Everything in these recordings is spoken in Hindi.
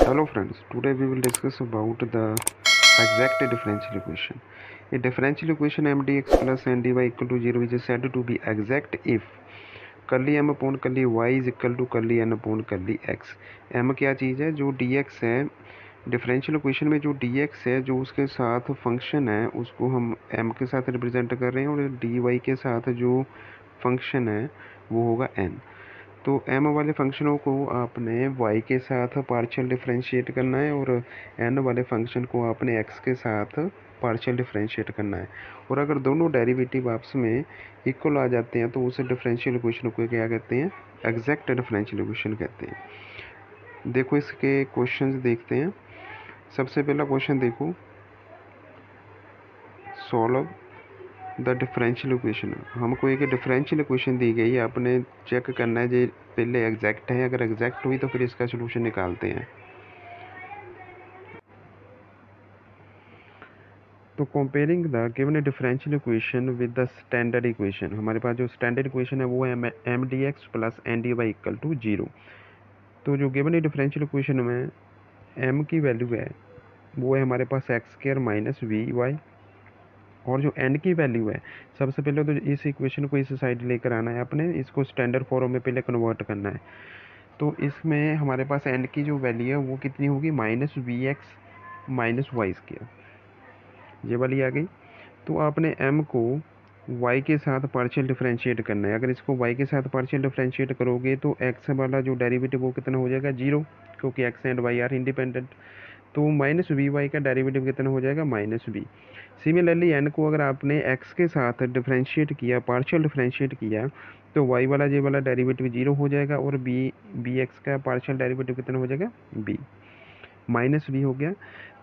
Hello friends, today we will discuss about the exact differential equation. A differential equation mdx plus ndy equal to 0 is said to be exact if curly m upon curly y is equal to curly n upon curly x. m क्या चीज़ है? जो dx है डिफरेंशियल इक्वेशन में, जो dx है जो उसके साथ फंक्शन है उसको हम m के साथ रिप्रेजेंट कर रहे हैं, और dy के साथ जो फंक्शन है वो होगा n। तो m वाले फंक्शनों को आपने y के साथ पार्शियल डिफरेंशिएट करना है, और n वाले फंक्शन को आपने x के साथ पार्शियल डिफरेंशिएट करना है। और अगर दोनों डेरिवेटिव आपस में इक्वल आ जाते हैं तो उस डिफरेंशियल इक्वेशन को क्या कहते हैं? एग्जैक्ट डिफरेंशियल इक्वेशन कहते हैं। देखो इसके क्वेश्चंस देखते हैं। सबसे पहला क्वेश्चन देखो, सॉल्व द डिफरेंशियल इक्वेशन। हमको एक डिफरेंशियल इक्वेशन दी गई है, आपने चेक करना है जो पहले एग्जैक्ट है। अगर एग्जैक्ट हुई तो फिर इसका सोल्यूशन निकालते हैं। तो comparing the given differential equation with the standard equation, हमारे पास जो स्टैंडर्ड इक्वेशन है वो है M D x plus N D Y equal to 0। तो जो गिवन डिफरेंशियल इक्वेशन में m की वैल्यू है वो है हमारे पास X square minus we Y, और जो n की वैल्यू है, सबसे पहले तो इस इक्वेशन को इस साइड लेकर आना है अपने, इसको स्टैंडर्ड फॉर्म में पहले कन्वर्ट करना है। तो इसमें हमारे पास n की जो वैल्यू है वो कितनी होगी? Minus v x minus y square, ये वाली आ गई। तो आपने m को y के साथ पार्शियल डिफरेंशिएट करना है। अगर इसको y के साथ पार्शियल डिफरेंशिएट करोगे तो x वाला जो डेरिवेटिव वो कितना हो जाएगा? 0, क्योंकि x and y are independent. तो माइनस वी वाई का डेरिवेटिव कितना हो जाएगा? Minus we. सिमिलरली n को अगर आपने x के साथ डिफरेंशिएट किया, पार्शियल डिफरेंशिएट किया, तो y वाला जे वाला डेरिवेटिव 0 हो जाएगा, और बी एक्स का पार्शियल डेरिवेटिव कितना हो जाएगा? b माइनस बी हो गया।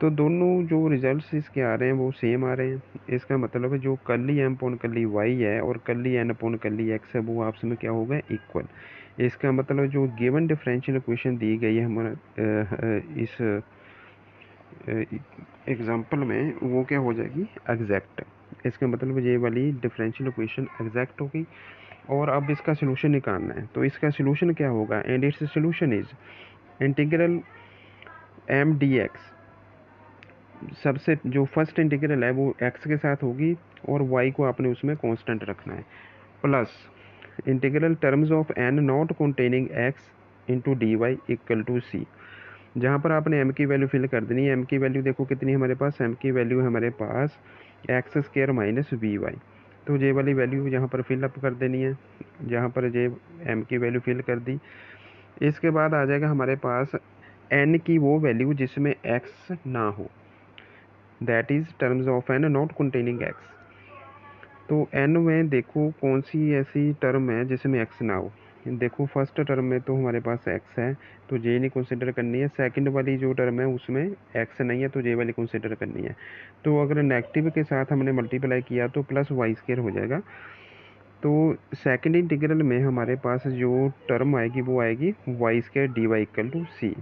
तो दोनों जो रिजल्ट्स इसके आ रहे हैं वो सेम आ रहे हैं। इसका मतलब है जो कर्ली एम पोन कर्ली वाई है और कर्ली एन पोन कर्ली एक्स है वो आपस में क्या हो गए? इक्वल। इसका मतलब जो गिवन डिफरेंशियल इक्वेशन दी गई है हमारा इस एग्जाम्पल में, वो क्या हो जाएगी? एग्जैक्ट। इसका मतलब ये वाली डिफरेंशियल इक्वेशन एग्जैक्ट होगी। और अब इसका सोल्यूशन निकालना है। तो इसका सोल्यूशन क्या होगा? And its solution is integral m D x. सबसे जो फर्स्ट इंटीग्रल है वो x के साथ होगी, और y को आपने उसमें कांस्टेंट रखना है, plus integral terms of n not containing x into D Y equal to C. जहाँ पर आपने m की वैल्यू फिल कर देनी है। m की वैल्यू देखो कितनी है हमारे पास? m की वैल्यू है हमारे पास X square minus we Y. तो ये वाली वैल्यू यहाँ पर फिल अप कर देनी है। जहाँ पर ये m की वैल्यू फिल कर दी, इसके बाद आ जाएगा हमारे पास n की वो वैल्यू जिसमें x ना हो, that is terms of n not containing x। तो n में देखो कौन सी ऐसी टर्म है जिसमें x ना हो। देखो फर्स्ट टर्म में तो हमारे पास x है, तो जे नहीं कंसिडर करनी है। सेकंड वाली जो टर्म है उसमें x नहीं है, तो जे वाली कंसिडर करनी है। तो अगर नेगेटिव के साथ हमने मल्टीप्लाई किया तो प्लस वाई स्क्वायर हो जाएगा। तो सेकंड इंटीग्रल में हमारे पास जो टर्म आएगी वो आएगी Y square D Y equal to C.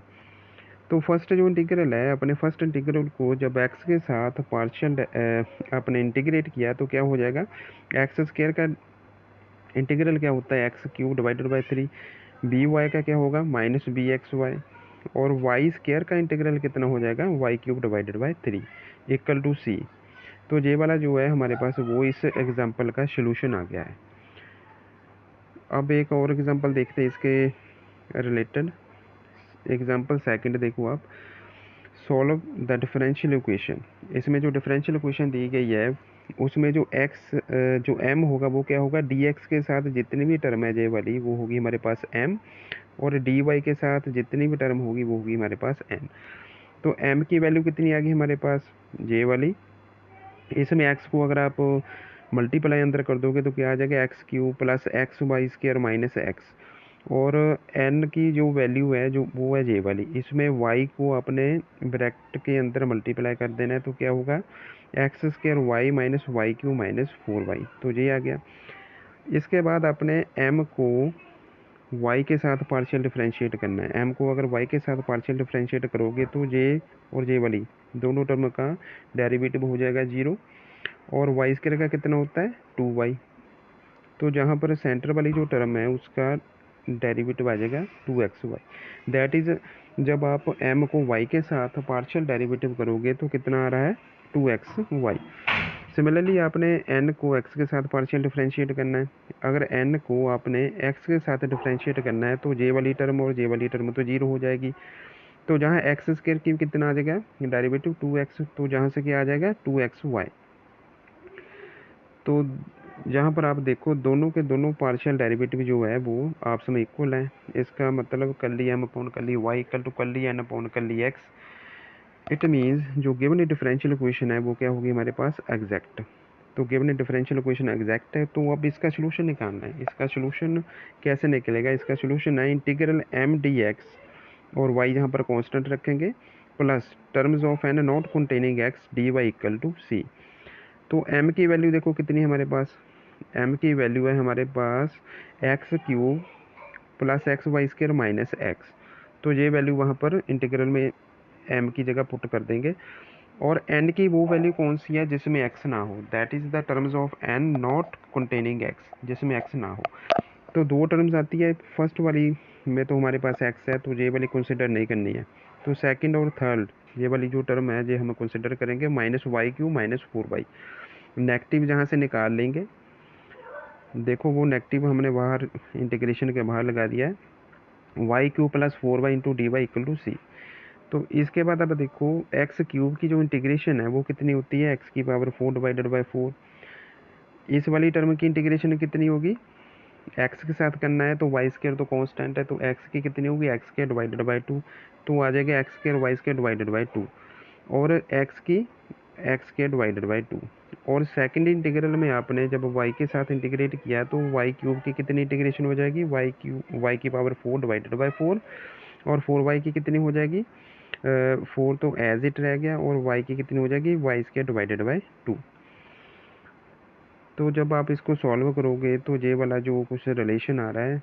तो फर्स्ट जो इंटीग्रल है, अपने फर्स्ट इंटीग्रल को जब x के साथ पार्शियल आपने इंटीग्रेट किया तो क्या हो जाएगा? एक्स स्क्वायर का इंटीग्रल क्या होता है? X cube divided by 3। B Y का क्या होगा? Minus B X Y. और वाई स्क्वायर का इंटीग्रल कितना हो जाएगा? Y cube divided by 3 equal to C. तो ये वाला जो है हमारे पास वो इस एग्जाम्पल का सोल्यूशन आ गया है। अब एक और एग्जाम्पल देखते हैं इसके रिलेटेड। एग्जाम्पल सेकंड देखो आप, सॉल्व द डिफरेंशियल इक्वेशन। इसमें जो डिफरेंशियल इक्वेशन दी गई है उसमें जो x जो m होगा वो क्या होगा? dx के साथ जितनी भी टर्म है जे वाली वो होगी हमारे पास m, और dy के साथ जितनी भी टर्म होगी वो होगी हमारे पास n। तो m की वैल्यू कितनी आ गई हमारे पास? जे वाली। इसमें x को अगर आप मल्टीप्लाई अंदर कर दोगे तो क्या आ जाएगा? X cube plus x y square minus x. और n की जो वैल्यू है जो वो है जे वाली, इसमें y को अपने ब्रैकेट के अंदर मल्टीप्लाई कर देना है, तो क्या होगा? X square y minus y cube minus 4y। तो ये आ गया। इसके बाद अपने m को y के साथ पार्शियल डिफरेंशिएट करना है। m को अगर y के साथ पार्शियल डिफरेंशिएट करोगे तो j और j वाली दोनों टर्म का डेरिवेटिव हो जाएगा 0, और वाई स्क्वायर का कितना होता है? 2y। तो जहाँ पर सेंटर वाली जो टर्म है उसका डेरिवेटिव आ जाएगा 2xy, दैट इज जब आप m को y के साथ पार्शियल डेरिवेटिव करोगे तो कितना आ रहा है 2xy। सिमिलरली आपने n को x के साथ पार्शियल डिफरेंशिएट करना है। अगर n को आपने x के साथ डिफरेंशिएट करना है तो j वाली टर्म और j वाली टर्म तो जीरो हो जाएगी। तो जहाँ एक्स स्क्वायर की कितना आ जाएगा डेरिवेटिव 2x, तो जहाँ से क्या आ जाएगा 2xy। तो जहाँ पर आप देखो दोनों के दोनों पार्शियल डेरिवेटिव जो है वो आपस में इक्वल है। इसका मतलब curly m upon curly y equal to curly n upon curly x। It means जो गिवन डिफरेंशियल इक्वेशन है वो क्या होगी हमारे पास एग्जैक्ट। तो गिवन डिफरेंशियल इक्वेशन एग्जैक्ट है, तो अब इसका सोल्यूशन निकालना है। इसका सोल्यूशन कैसे निकलेगा? इसका सोल्यूशन है इंटीग्रल m dx और y यहाँ पर कांस्टेंट रखेंगे plus terms of n not containing x dy equal to c। तो m की वैल्यू देखो कितनी है हमारे पास, m की वैल्यू है हमारे पास X cube plus x Y square minus X. तो ये वैल्यू वहाँ पर इंटीग्रल में m की जगह पुट कर देंगे। और n की वो वैल्यू कौन सी है जिसमें x ना हो, that is the terms of n not containing x, जिसमें x ना हो। तो दो टर्म्स आती है, फर्स्ट वाली में तो हमारे पास x है तो ये वाली कंसिडर नहीं करनी है। तो सेकंड और थर्ड ये वाली जो टर्म है ये हम कंसिडर करेंगे minus y cube minus 4y। Negative जहाँ से निकाल लेंगे, देखो वो नेगेटिव हमने बाहर इंटीग्रेशन के बाहर लगा दिया है। Y Q plus 4y into D Y equal to C. तो इसके बाद अब देखो एक्स क्यूब की जो इंटीग्रेशन है वो कितनी होती है एक्स की पावर 4 डिवाइडेड बाई 4। इस वाली टर्म की इंटीग्रेशन कितनी होगी, एक्स के साथ करना है तो वाई स्क्र तो कांस्टेंट है, तो एक्स की कितनी होगी एक्स स्क्र डिवाइडेड बाई 2। तो आ जाएगा x square y square divided by 2 और एक्स की एक्स स्क्र डिवाइडेड बाई 2। और सेकंड इंटीग्रल में आपने जब y के साथ इंटीग्रेट किया तो y क्यूब की कितनी इंटीग्रेशन हो जाएगी y की पावर 4 डिवाइडेड बाई 4 और 4y की कितनी हो जाएगी 4 तो एज इट रह गया और y की कितनी हो जाएगी वाई स्क्र डिवाइडेड बाई 2। तो जब आप इसको सॉल्व करोगे तो ये वाला जो कुछ रिलेशन आ रहा है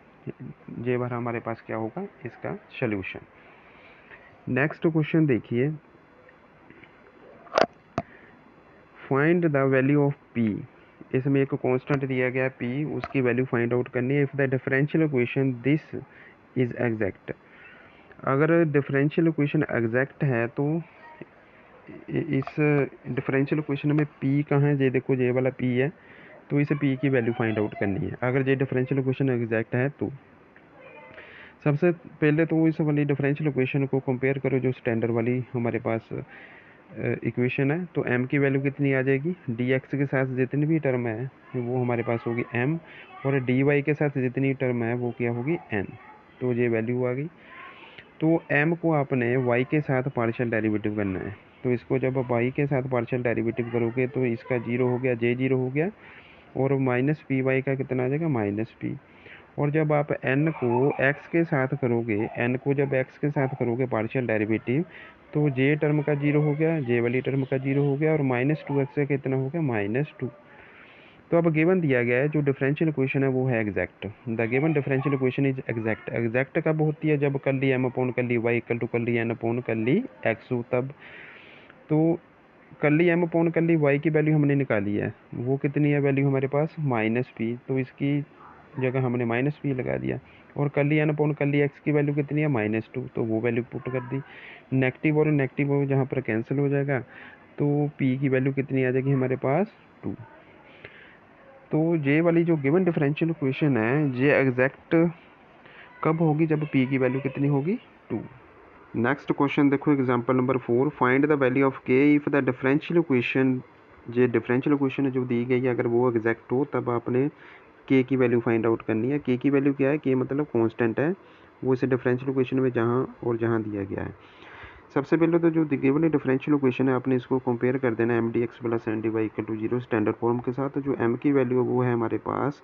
ये वाला हमारे पास क्या होगा इसका सोल्यूशन। नेक्स्ट क्वेश्चन देखिए, find the value of p। इसमें एक कांस्टेंट दिया गया p, उसकी वैल्यू फाइंड आउट करनी है। If the differential equation this is exact. अगर डिफरेंशियल इक्वेशन एग्जैक्ट है तो इस डिफरेंशियल इक्वेशन में p कहाँ है, ये देखो ये वाला p है, तो इसे p की वैल्यू फाइंड आउट करनी है अगर ये डिफरेंशियल इक्वेशन एग्जैक्ट है तो। सबसे पहले तो इस वाली डिफरेंशियल इक्वेशन को कंपेयर करो जो स्टैंडर्ड वाली हमारे पास इक्वेशन है। तो m की वैल्यू कितनी आ जाएगी, dx के साथ जितनी भी टर्म है वो हमारे पास होगी m और dy के साथ जितनी टर्म है वो क्या होगी n। तो ये वैल्यू आ गई। तो m को आपने y के साथ पार्शियल डेरिवेटिव करना है। तो इसको जब आप y के साथ पार्शियल डेरिवेटिव करोगे तो इसका जीरो हो गया, j जीरो हो गया और माइनस पी वाई का कितना आ जाएगा माइनस पी। और जब आप n को x के साथ करोगे, n को जब x के साथ करोगे पार्शियल डेरिवेटिव तो j टर्म का जीरो हो गया, j वाली टर्म का जीरो हो गया और माइनस 2x का कितना हो गया माइनस 2। तो अब गिवन दिया गया है जो डिफरेंशियल इक्वेशन है वो है exact. The given differential equation is exact. Exact कब होती है, जब curly m upon curly y equal to curly n upon curly x हो तब। तो curly m upon curly y की वैल्यू हमने निकाली है, वो कितनी है वैल्यू हमारे पास माइनस पी, तो इसकी जगह हमने माइनस पी लगा दिया। और curly n upon curly x की वैल्यू कितनी है माइनस 2, तो वो वैल्यू पुट कर दी। नेगेटिव और नेगेटिव जहाँ पर कैंसिल हो जाएगा तो p की वैल्यू कितनी आ जाएगी हमारे पास 2। तो ये वाली जो गिवन डिफरेंशियल इक्वेशन है ये एग्जैक्ट कब होगी, जब p की वैल्यू कितनी होगी 2। नेक्स्ट क्वेश्चन देखो example number 4, find the value of k if the differential equation. ये डिफरेंशियल इक्वेशन जो दी गई है अगर वो एग्जैक्ट हो तब आपने k की वैल्यू फाइंड आउट करनी है। k की वैल्यू क्या है, k मतलब कांस्टेंट है, वो इसे डिफरेंशियल इक्वेशन में जहाँ और जहाँ दिया गया है। सबसे पहले तो जो गिवन डिफरेंशियल इक्वेशन है आपने इसको कंपेयर कर देना m D x plus N D Y equal to zero standard form के साथ। तो जो m की वैल्यू वो है हमारे पास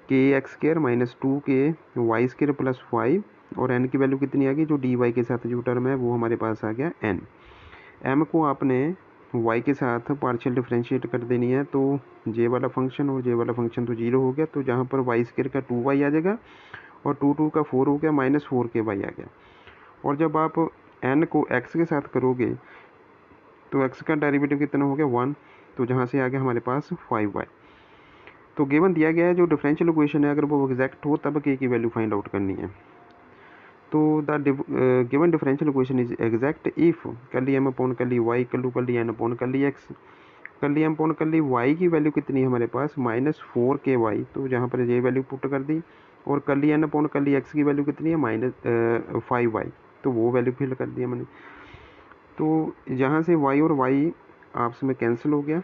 के एक्स स्क्र माइनस 2 के वाई स्क्र प्लस 5 और n की वैल्यू कितनी आ गई, जो डी वाई के साथ जो टर्म है वो हमारे पास आ गया n। m को आपने y के साथ पार्शियल डिफरेंशिएट कर देनी है, तो j वाला फंक्शन और j वाला फंक्शन तो जीरो हो गया, तो जहाँ पर वाई स्क्र का 2y आ जाएगा और 2 का 4 हो गया माइनस 4 के y आ गया। और जब आप n को x के साथ करोगे तो x का डेरिवेटिव कितना हो गया 1, तो जहाँ से आ गया हमारे पास 5y। तो गिवन दिया गया है जो डिफरेंशियल इक्वेशन है अगर वो एग्जैक्ट हो तब k की वैल्यू फाइंड आउट करनी है। तो the given differential equation is exact if कर ली एम अपॉन कर ली वाई कर ली एन अपॉन कर ली एक्स। कर ली एम अपॉन कर ली वाई की वैल्यू कितनी है हमारे पास -4 KY, तो जहाँ पर ये वैल्यू पुट कर दी। और कर ली एन अपॉन कर ली एक्स की वैल्यू कितनी है -5Y, तो वो वैल्यू फिल कर दिया मैंने। तो जहाँ से y और y आपस में कैंसिल हो गया,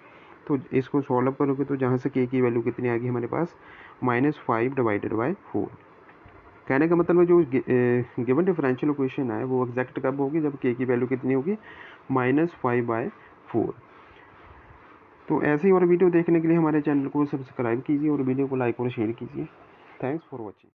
तो इसको सॉल्व करोगे तो जहाँ से k की वैल्यू कितनी आ गई हमारे पास -5/4। कहने का मतलब है जो गिवन डिफरेंशियल इक्वेशन है वो एग्जैक्ट कब होगी, जब k की वैल्यू कितनी होगी -5/4। तो ऐसे ही और वीडियो देखने के लिए हमारे चैनल को सब्सक्राइब कीजिए और वीडियो को लाइक और शेयर कीजिए। Thanks for watching.